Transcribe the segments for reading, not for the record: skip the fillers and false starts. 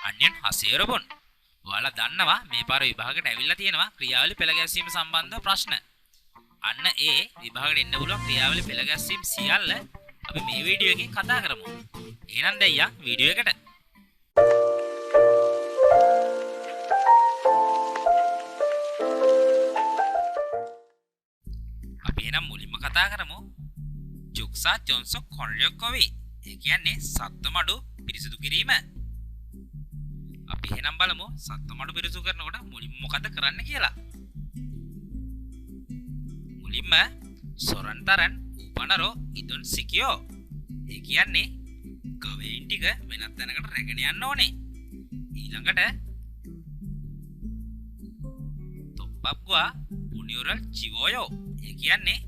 අන්‍යයන් හසේරබොන්. ඔයාලා දන්නවා මේ පාර විභාගයට ඇවිල්ලා තියෙනවා ක්‍රියාවලි පෙළ ගැස්වීම සම්බන්ධ ප්‍රශ්න. අන්න ඒ විභාගයට එන්න පුළුවන් ක්‍රියාවලි පෙළ ගැස්වීම සියල්ල අපි මේ වීඩියෝ එකෙන් කතා කරමු. එහෙනම් දැන් වීඩියෝ එකට. අපි එහෙනම් මුලින්ම කතා කරමු ජුක්සා ජොන්සෝ කොන්රියොකොවි. ඒ කියන්නේ සත්ත්වමඩු පිරිසිදු කිරීම. අපි එහෙනම් බලමු සත්ත්වමඩු පිරිසිදු කරනකොට මුලින්ම මොකද කරන්න කියලා. මුලින්ම සොරන්තරන් උපනරෝ ඉදොන් සිකියෝ. ඒ කියන්නේ ගවයින් ටික වෙනත් තැනකට රැගෙන යන්න ඕනේ. ඊළඟට තොප්පප්වා පුනියුරල් චිවෝයෝ. ඒ කියන්නේ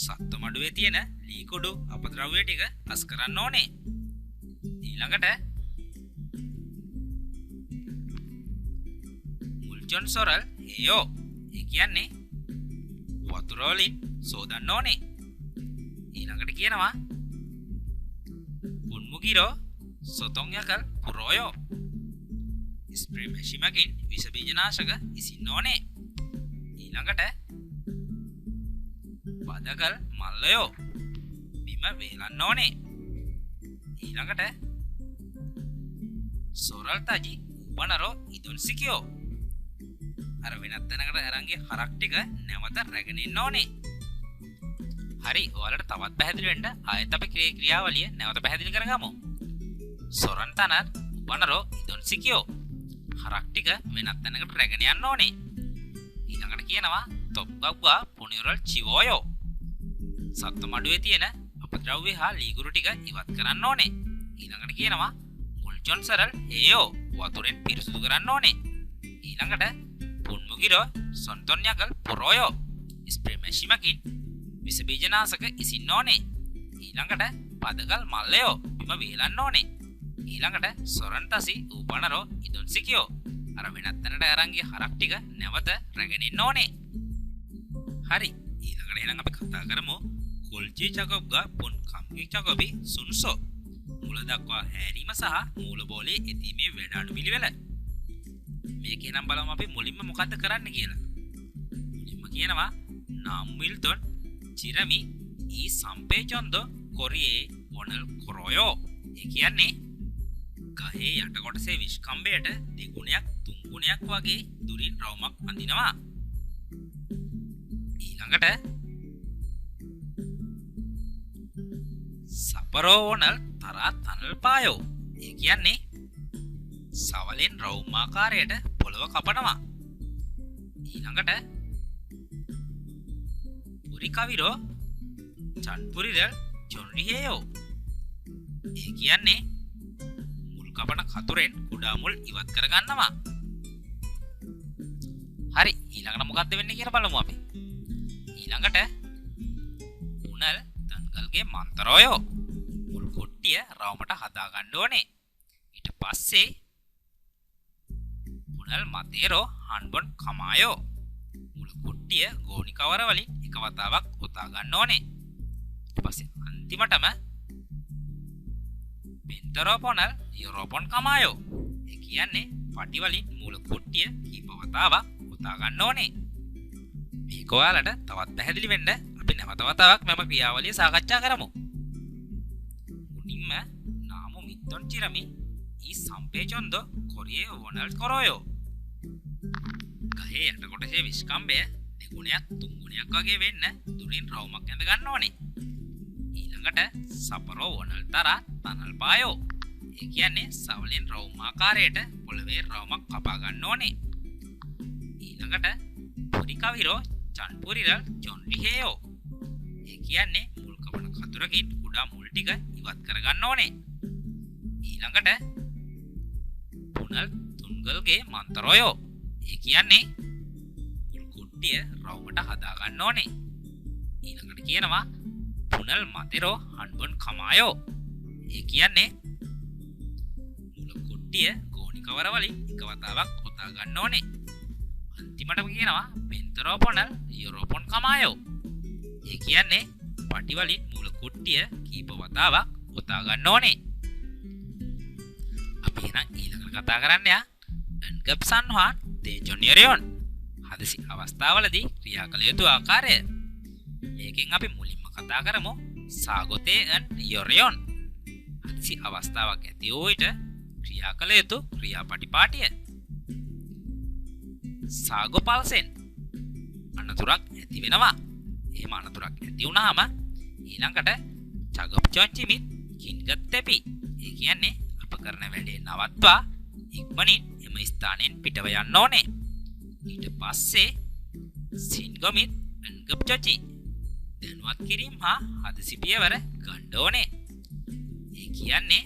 සත්ත්වමඩුවේ තියෙන ලී කුඩු අපද්‍රව්‍ය ටික අස් කරන්න ඕනේ. ඊළඟට මුල්චොන් සොරල් හේයෝ. ඒ කියන්නේ වතුර වලින් සෝදන්න ඕනේ. ඊළඟට කියනවා පුන්මුගිරෝ සොතොන් යකල් පුරෝයෝ. ස්ප්‍රේ මැෂිමකින් විස බීජනාශක ඉසින්න ඕනේ. ඊළඟට පදකල් මල්ලයෝ බිම වේලන්න ඕනේ. ඊළඟට සොරල් තජි උපනරෝ ඉදුන් සිකියෝ. අර වෙනත් තැනකට අරන්ගේ හරක් ටික නැවත රැගෙන එන්න ඕනේ. හරි, ඔයාලට තවත් පැහැදිලි වෙන්න ආයෙත් අපි ක්‍රියාවලිය නැවත පැහැදිලි කරගමු. සොරන් තනර් උපනරෝ ඉදුන් සිකියෝ. හරක් ටික වෙනත් තැනකට රැගෙන යන්න ඕනේ. ඊළඟට කියනවා තොප්පග්වා පුනියුරල් චිවෝයෝ. සත්ත්වමඩුවේ තියෙන අපද්‍රව්‍ය හා ලීගුරු ටික ඉවත් කරන්න ඕනේ. ඊළඟට කියනවා මුල්චොන් සරල් හේයෝ. වතුරෙන් පිරිසිදු කරන්න ඕනේ. ඊළඟට පුන්මුගිරෝ සොන්තොන් යකල් පුරෝයෝ. ස්ප්‍රේ මැෂිමකින් විස බීජනාශක ඉසින්න ඕනේ. ඊළඟට පදකල් මල්ලයෝ බිම වේලන්න ඕනේ. ඊළඟට සොරන්තසි උපනරෝ ඉදුන් සිකියෝ. අර වෙනත් තැනට අරන්ගේ හරක් ටික නැවත රැගෙන එන්න ඕනේ. හරි, ඊළඟට එහෙනම් අපි කතා කරමු කොල්චි චකොබ්ගා පුන් කම්ගි චකොබි සුන්සෝ. මුල දක්වා හැරීම සහ මූල බෝලේ එතීමේ වැඩ පිළිවෙල. මේක එහෙනම් බලමු අපි මුලින්ම මොකද්ද කරන්න කියලා. මුලින්ම කියනවා නාම් මිල්ටොන් චිරමි ඊ සම්පේචොන්දෝ කොරියේ වොනල් කොරෝයෝ. ඒ කියන්නේ ගහේ යට කොටසේ විශ්කම්බයට දෙගුණයක් තුන්ගුණයක් වගේ දුරින් රවුමක් අඳිනවා. ඊළඟට සපරෝවනල් තරා තනල් පායෝ. ඒ කියන්නේ සවලෙන් රවුමාකාරයට පොළව කපනවා. ඊළඟට පුරිකවිරෝ චන්පුරිරල් චොන්රිහේයෝ. ඒ කියන්නේ මුල් කපන කතුරෙන් කුඩා මුල් ඉවත් කරගන්නවා. හරි, ඊළඟට මොකද්ද වෙන්නේ කියලා බලමු අපි. ඊළඟට උනල් තන්ගල්ගේ මන්තරෝයෝ. මුල් කොට්ටිය රවුමට හදා ගන්න ඕනේ. ඊට පස්සේ උනල් මතේරෝ හන්බොන් කමායෝ. මුල් කොට්ටිය ගෝණි කවර වලින් එක වතාවක් ඔතා ගන්න ඕනේ. ඊට පස්සේ අන්තිමටම බෙන්තරෝ පොනල් යුරෝපොන් කමායෝ. ඒ කියන්නේ පටි වලින් මුල් කොට්ටිය කීප වතාවක් ඔතා ගන්න ඕනේ. මේක ඔයාලට තවත් පැහැදිලි වෙන්න අපි නැවත වතාවක් මෙම ක්‍රියාවලිය සාකච්ඡා කරමු. මුලින්ම නාමු මිත්තොන් චිරමි ඊ සම්පේචොන්දෝ කොරියේ වොනල් කොරෝයෝ. ගහේ යට කොටසේ විශ්කම්බය දෙගුණයක් තුන්ගුණයක් වගේ වෙන්න දුරින් රවුමක් ඇඳ ගන්න ඕනේ. ඊළඟට සපරෝ වොනල් තරා තනල් පායෝ. ඒ කියන්නේ සවලෙන් රවුමාකාරයට පොළවේ රවුමක් කපා ගන්න ඕනේ. ඊළඟට පුරිකවිරෝ චන්පුරිරල් චොන්රිහේයෝ. ඒ කියන්නේ මුල් කපන කතුරකින් කුඩා මුල් ටික ඉවත් කර ගන්න ඕනේ. ඊළඟට පුනල් තුන්ගල්ගේ මන්තරෝයෝ. ඒ කියන්නේ මුල් කොට්ටිය රවුමට හදා ගන්න ඕනේ. ඊළඟට කියනවා පුනල් මතේරෝ හන්බොන් කමායෝ. ඒ කියන්නේ මුල් කොට්ටිය ගෝණි කවර වලින් එක වතාවක් ඔතා ගන්න ඕනේ. අන්තිමටම කියනවා බෙන්තරෝ පොනල් යුරෝපොන් කමායෝ. ඒ කියන්නේ පටි වලින් මුල කොට්ටිය කීප වතාවක් ඔතා ගන්න ඕනේ. අපි එහෙනම් ඊළඟට කතා කරන්න යා එන්ගප් සන්හාන් තේජොන් යොරියොන් හදිසි අවස්ථාවලදී ක්‍රියා කළ යුතු ආකාරය. මේකෙන් අපි මුලින්ම කතා කරමු සාගොතේ එන් යොරියොන් හදිසි අවස්ථාවක් ඇති වූ විට ක්‍රියා කළ යුතු ක්‍රියාපටිපාටිය. සාගොපල්සෙන් අනතුරක් ඇති වෙනවා. එහෙම අනතුරක් ඇති වුණාම ඊළඟට චගොප්චොන්චිමිත් කින්ගත්තෙපි. ඒ කියන්නේ අප කරන වැඩේ නවත්වා ඉක්මනින් එම ස්ථානයෙන් පිටව යන්න ඕනේ. ඊට පස්සේ සින්ගොමිත් එන්ගප්චොචි දැනුවත් කිරීම හා හදිසි පියවර ගන්න ඕනේ. ඒ කියන්නේ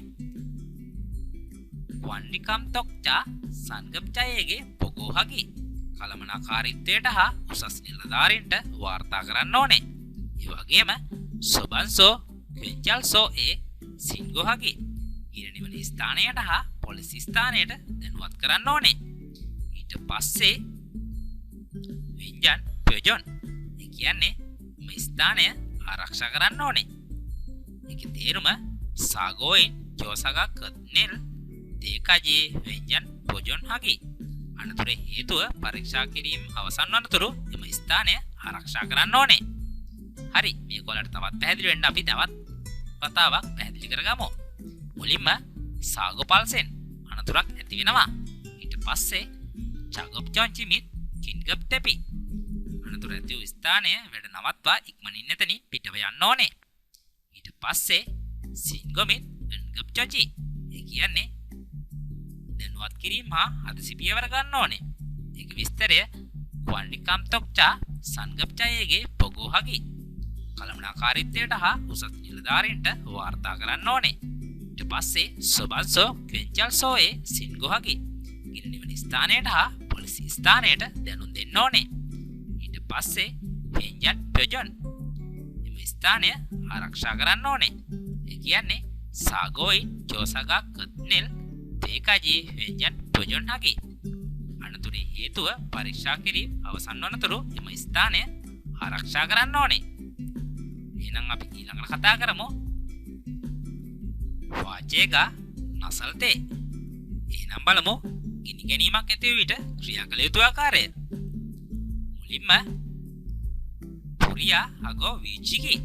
වන්නිකම් තොක්චා සංගප්චයේගේ පොගෝහකි කළමනාකාරීත්වයට හා උසස් නිලධාරීන්ට වාර්තා කරන්න ඕනේ. ඒ වගේම සොබන්සෝ කෙන්චල්සෝ ඒ සින්ගොහකි ගිරනිවන ස්ථානයට හා පොලිස් ස්ථානයට දැනුවත් කරන්න ඕනේ. ඊට පස්සේ වින්ජන් ප්‍රයෝජන ඒ කියන්නේ මේ ස්ථානය ආරක්ෂා කරන්න ඕනේ. ඒකේ තේරුම සාගෝයින් ජෝසගා කත්නෙල් දේකජේ වින්ජන් ප්‍රයෝජන හකි අනතුරේ හේතුව පරීක්ෂා කිරීම අවසන් වනතුරු එම ස්ථානය ආරක්ෂා කරන්න ඕනේ. හරි මේක ඔයාලට තවත් පැහැදිලි වෙන්න අපි තවත් කතාවක් පැහැදිලි කරගමු. මුලින්ම සාගොපල්සෙන් අනතුරක් ඇති වෙනවා. ඊට පස්සේ චගොප්චොන්චිමිත් කින්ගප්තෙපි අනතුර ඇති වූ ස්ථානය වැඩ නවත්වා ඉක්මනින් එතනින් පිටව යන්න ඕනේ. ඊට පස්සේ සින්ගොමිත් එන්ගප්චොචි ඒ කියන්නේ දැනුවත් කිරීම හා හදිසි පියවර ගන්න ඕනේ. ඒක විස්තරය වන්නිකම් තොක්චා සංගප්චයේගේ පොගෝහකි කළමනාකාරීත්වයට හා උසස් නිලධාරීන්ට වාර්තා කරන්න ඕනේ. ඊට පස්සේ සොබන්සෝ කෙන්චල්සෝ ඒ සින්ගොහකි ගිරනිවන ස්ථානයට හා පොලිස් ස්ථානයට දැනුම් දෙන්න ඕනේ. ඊට පස්සේ වෙන්ජන් ප්‍රයෝජන එම ස්ථානය ආරක්ෂා කරන්න ඕනේ. ඒ කියන්නේ සාගෝයින් ජෝසගා කත්නෙල් දේකජී වෙන්ජන් ප්‍රයෝජන හකි අනතුරේ හේතුව පරීක්ෂා කිරීම අවසන් වනතුරු එම ස්ථානය ආරක්ෂා කරන්න ඕනේ. එහෙනම් අපි ඊළඟට කතා කරමු වාචේගා නසල්තේ. එහෙනම් බලමු ගිනි ගැනීමක් ඇති වූ විට ක්‍රියා කළ යුතු ආකාරය. මුලින්ම පුරියා හගෝ වීචිකි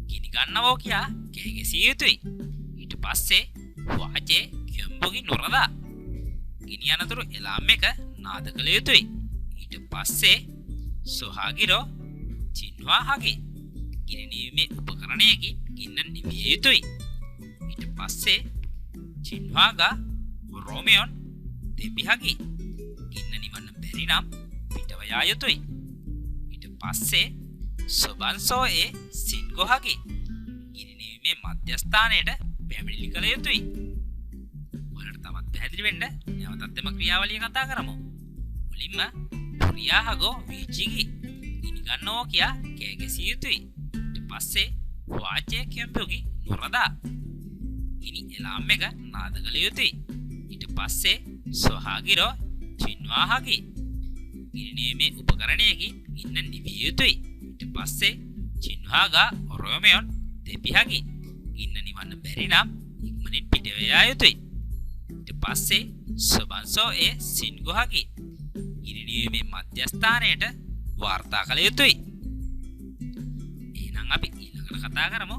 ගිනි ගන්නවෝ කියා කෑ ගැසිය යුතුයි. ඊට පස්සේ වාචේ කියම්බුගි නොරදා ගිනි අනතුරු එලාම් එක නාද කළ යුතුයි. ඊට පස්සේ සොහාගිරෝ චින්වා හගේ ගිනි නිවීමේ උපකරණයකින් ගින්න නිවිය යුතුයි. ඊට පස්සේ චින්වාගා රෝමියොන් දෙපිහකි ගින්න නිවන්න බැරි නම් පිටව යා යුතුයි. ඊට පස්සේ සොබන්සෝ ඒ සින්ගොහකි ගිනි නිවීමේ මධ්‍යස්ථානයට පැමිණිලි කළ යුතුයි. ඔයාලට තවත් පැහැදිලි වෙන්න නැවතත් එම ක්‍රියාවලිය කතා කරමු. මුලින්ම පුරියාහගෝ වීචිගි ගිනි ගන්නවෝ කියා කෑ ගැසිය යුතුයි. ඊට පස්සේ වාචේ කියම්පුගි නොරදා ගිනි එලාම් එක නාද කළ යුතුයි. ඊට පස්සේ සොහාගිරෝ චින්වාහකි ගිනි නිවීමේ උපකරණයකින් ගින්න නිවිය යුතුයි. ඊට පස්සේ චින්වාගා රෝමියොන් දෙපිහකි ගින්න නිවන්න බැරි නම් ඉක්මනින් පිටව යා යුතුයි. ඊට පස්සේ සොබන්සෝ ඒ සින්ගොහකි ගිනි නිවීමේ මධ්‍යස්ථානයට වාර්තා කළ යුතුයි. එහෙනම් අපි ඊළඟට කතා කරමු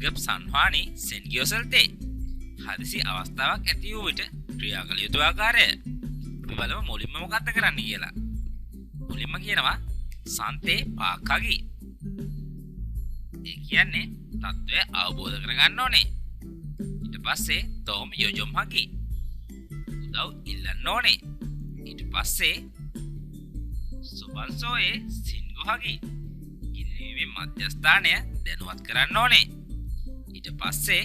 එන්ගප් සන්හානි සෙන්ගියොසල්තේ හදිසි අවස්ථාවක් ඇති වූ විට ක්‍රියා කළ යුතු ආකාරය. අපි බලමු මුලින්ම මොකක්ද කරන්න කියලා. මුලින්ම කියනවා සන්තේ පාකගි. ඒ කියන්නේ තත්ත්වය අවබෝධ කරගන්න ඕනේ. ඊට පස්සේ තෝම් යොජොම් හකි උදව් ඉල්ලන්න ඕනේ. ඊට පස්සේ සුබන්සෝ ඒ සින්ගොහකි ගිනිවීමේ මධ්‍යස්ථානය දැනුවත් කරන්න ඕනේ. ඊට පස්සේ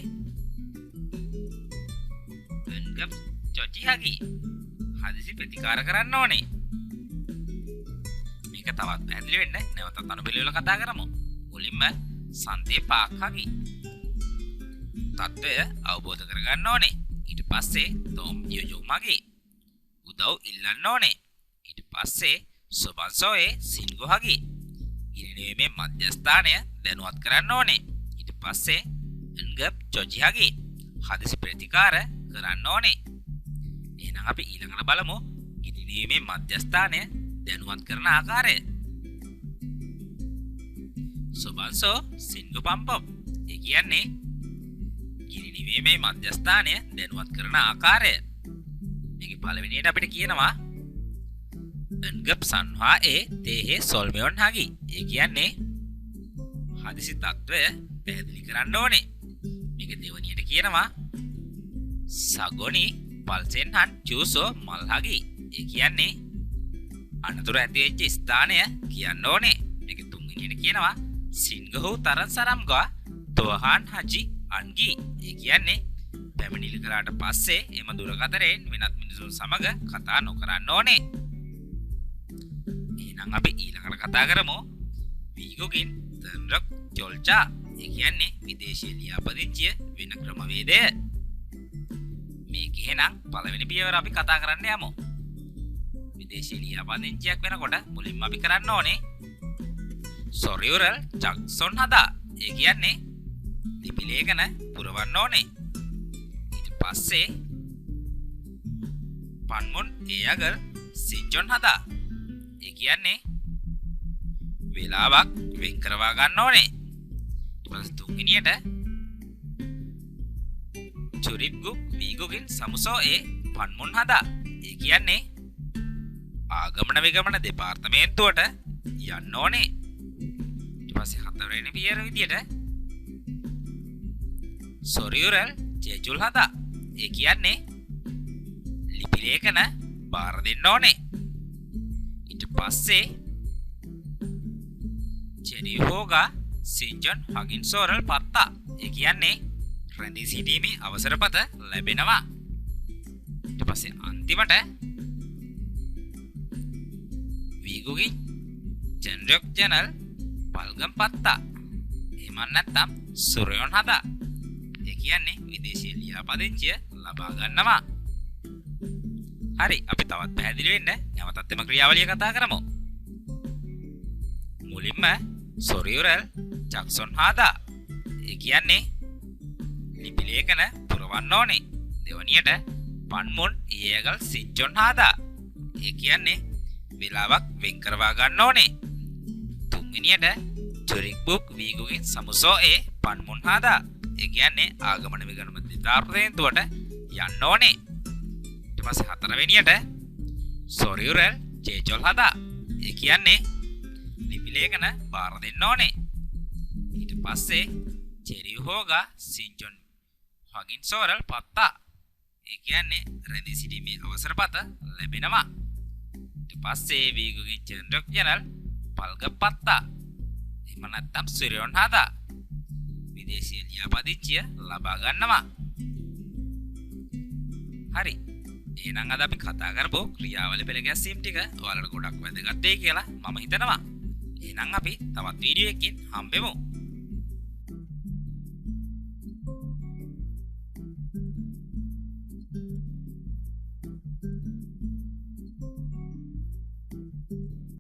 එන්ගප් චොචිහකි හදිසි ප්‍රතිකාර කරන්න ඕනේ. මේක තවත් පැහැදිලි වෙන්න නැවතත් අනුපිළිවෙල කතා කරමු. මුලින්ම සන්තේ පාක්හකි තත්ත්වය අවබෝධ කරගන්න ඕනේ. ඊට පස්සේ තෝම් යොජොමගේ උදව් ඉල්ලන්න ඕනේ. ඊට පස්සේ සොබන්සෝයේ සින්ගොහකි ගිනිනීමේ මධ්‍යස්ථානය දැනුවත් කරන්න ඕනේ. ඊට පස්සේ එන්ගප් චොචිහකි හදිසි ප්‍රතිකාර කරන්න ඕනේ. අපි ඊළඟට බලමු ගිනි නිවීමේ මධ්‍යස්ථානය දැනුවත් කරන ආකාරය. සොබන්සෝ සින්ගු පම්පම්. ඒ කියන්නේ ගිනි නිවීමේ මධ්‍යස්ථානය දැනුවත් කරන ආකාරය. මේකේ පළවෙනියට අපිට කියනවා එන්ගප් සන්හා ඒ තේහේ සොල්මියොන් හගි. ඒ කියන්නේ හදිසි තත්වය පැහැදිලි කරන්න ඕනේ. මේක දෙවනියට කියනවා සගොනි පල්සෙන් හන් චූසෝ මල් හගි. ඒ කියන්නේ අනතුරු ඇති වෙච්ච ස්ථානය කියන්න ඕනේ. මේක තුන්වෙනියට කියනවා සින්ගහු තරන් සරම්ගා තෝහාන් හජි අන්ගි. ඒ කියන්නේ පැමිණිලි කරාට පස්සේ එම දුරකථනයෙන් වෙනත් මිනිසුන් සමග කතා නොකරන්න ඕනේ. එහෙනම් අපි ඊළඟට කතා කරමු වීගුගින් තන්රක් ජොල්චා. ඒ කියන්නේ විදේශීය ලියාපදිංචිය වෙන ක්‍රමවේදය. මේක එහෙනම් පළවෙනි පියවර අපි කතා කරන්න යමු. විදේශීය ලියාපදිංචියක් වෙනකොට මුලින්ම අපි කරන්න ඕනේ සොරියුරල් චක්සොන් හදා. ඒ කියන්නේ ලිපි ලේඛන පුරවන්න ඕනේ. ඊට පස්සේ පන්මුන් එයගල් සින්චොන් හදා. ඒ කියන්නේ වෙලාවක් වෙන් කරවා ගන්න ඕනේ. ඊට පස්සේ තුන්වෙනියට චුරිප්ගුක් වීගුකින් සමුසෝ ඒ පන්මුන් හදා. ඒ කියන්නේ ආගමන විගමන දෙපාර්තමේන්තුවට යන්න ඕනේ. ඊට පස්සේ හතරවෙනි පියවර විදියට සොරියුරල් ජේජුල් හදා. ඒ කියන්නේ ලිපි ලේඛන බාර දෙන්න ඕනේ. ඊට පස්සේ චෙරිහෝගා සින්ජන් හගින් සෝරල් පත්තා. ඒ කියන්නේ රැඳී සිටීමේ අවසරපත ලැබෙනවා. ඊට පස්සේ අන්තිමට වීගුගි ජෙනරක් ජනල් පල්ගම් පත්තා. එහෙම නැත්නම් සුරයොන් හදා. ඒ කියන්නේ විදේශීය ලියාපදිංචිය ලබා ගන්නවා. හරි, අපි තවත් පැහැදිලි වෙන්න නැවතත් එම ක්‍රියාවලිය කතා කරමු. මුලින්ම සොරියුරල් චක්සොන් හදා. ඒ කියන්නේ ලිපි ලේඛන පුරවන්න ඕනේ. දෙවනියට පන්මුන් ඊයගල් සින්චොන් හදා. ඒ කියන්නේ වෙලාවක් වෙන් කරවා ගන්න ඕනේ. තුන්වෙනියට චුරික්බුක් වීගුකින් සමුසෝ ඒ පන්මුන් හදා. ඒ කියන්නේ ආගමන විගමන දෙපාර්තමේන්තුවට යන්න ඕනේ. ඊට පස්සේ හතරවෙනියට සොරියුරල් ජේජොල් හදා. ඒ කියන්නේ ලිපි ලේඛන බාර දෙන්න ඕනේ. ඊට පස්සේ චෙරිහෝගා සින්චොන් හගින් සෝරල් පත්තා. ඒ කියන්නේ රැඳී සිටීමේ අවසරපත ලැබෙනවා. ඊට පස්සේ වීගුකින් ජෙනරක් ජනල් පල්ග පත්තා. එහෙම නැත්නම් සුරයොන් හදා. විදේශීය ලියාපදිංචිය ලබා ගන්නවා. හරි. එහෙනම් අද අපි කතා කරපු ක්‍රියාවල පෙළ ගැස්සීම් ටික ඔයාලට ගොඩක් වැදගත් වෙයි කියලා මම හිතනවා. එහෙනම් අපි තවත් වීඩියෝ එකකින් හම්බෙමු.